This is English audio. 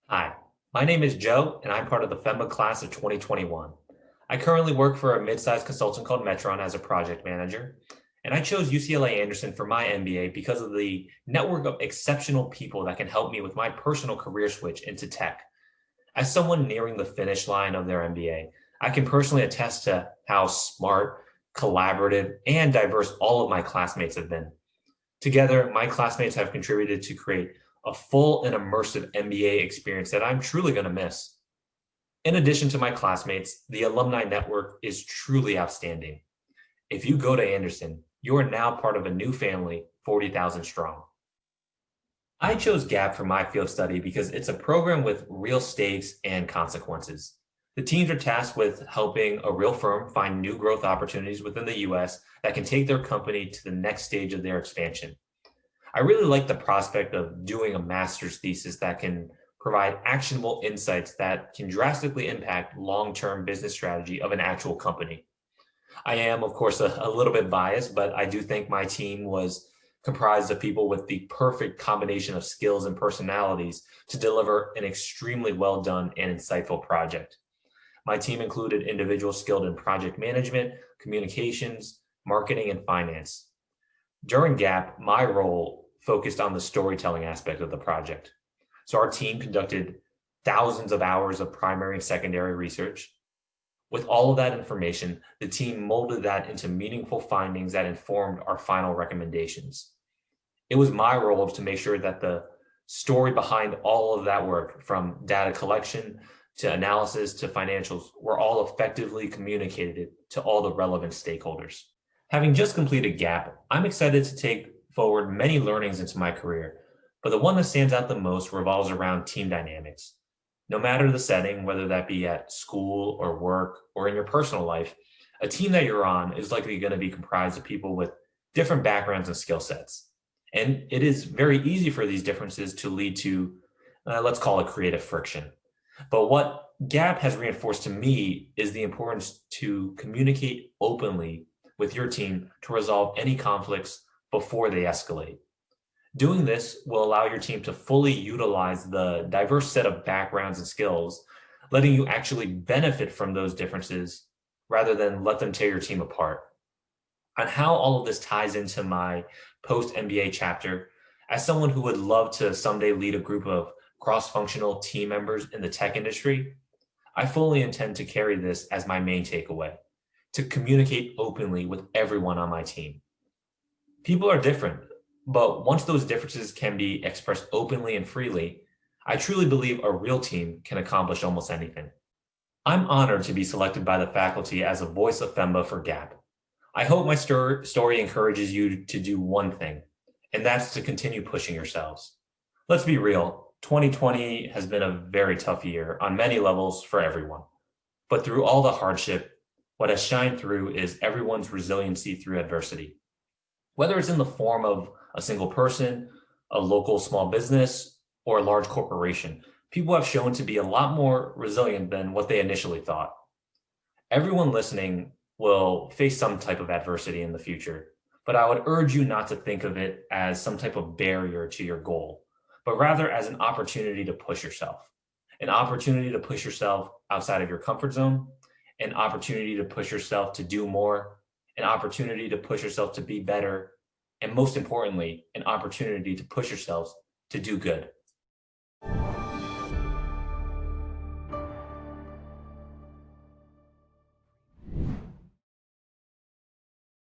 Hi, my name is Joe, and I'm part of the FEMA class of 2021. I currently work for a mid-sized consultant called Metron as a project manager, and I chose UCLA Anderson for my MBA because of the network of exceptional people that can help me with my personal career switch into tech. As someone nearing the finish line of their MBA, I can personally attest to how smart, collaborative, and diverse all of my classmates have been. Together, my classmates have contributed to create a full and immersive MBA experience that I'm truly going to miss. In addition to my classmates, the alumni network is truly outstanding. If you go to Anderson, you are now part of a new family, 40,000 strong. I chose GAP for my field study because it's a program with real stakes and consequences. The teams are tasked with helping a real firm find new growth opportunities within the US that can take their company to the next stage of their expansion. I really like the prospect of doing a master's thesis that can provide actionable insights that can drastically impact long-term business strategy of an actual company. I am, of course, a little bit biased, but I do think my team was comprised of people with the perfect combination of skills and personalities to deliver an extremely well done and insightful project. My team included individuals skilled in project management, communications, marketing, and finance. During GAP, my role focused on the storytelling aspect of the project. So our team conducted thousands of hours of primary and secondary research. With all of that information, the team molded that into meaningful findings that informed our final recommendations. It was my role to make sure that the story behind all of that work, from data collection to analysis to financials, were all effectively communicated to all the relevant stakeholders. Having just completed GAP, I'm excited to take forward many learnings into my career, but the one that stands out the most revolves around team dynamics. No matter the setting, whether that be at school or work or in your personal life, a team that you're on is likely going to be comprised of people with different backgrounds and skill sets. And it is very easy for these differences to lead to, let's call it creative friction. But what GAP has reinforced to me is the importance to communicate openly with your team to resolve any conflicts before they escalate. Doing this will allow your team to fully utilize the diverse set of backgrounds and skills, letting you actually benefit from those differences rather than let them tear your team apart. On how all of this ties into my post MBA chapter, as someone who would love to someday lead a group of cross functional team members in the tech industry, I fully intend to carry this as my main takeaway: to communicate openly with everyone on my team. People are different, but once those differences can be expressed openly and freely, I truly believe a real team can accomplish almost anything. I'm honored to be selected by the faculty as a voice of FEMBA for GAP. I hope my story encourages you to do one thing, and that's to continue pushing yourselves. Let's be real, 2020 has been a very tough year on many levels for everyone. But through all the hardship, what has shined through is everyone's resiliency through adversity. Whether it's in the form of a single person, a local small business, or a large corporation, people have shown to be a lot more resilient than what they initially thought. Everyone listening will face some type of adversity in the future, but I would urge you not to think of it as some type of barrier to your goal, but rather as an opportunity to push yourself, an opportunity to push yourself outside of your comfort zone, an opportunity to push yourself to do more, an opportunity to push yourself to be better, and most importantly, an opportunity to push yourselves to do good.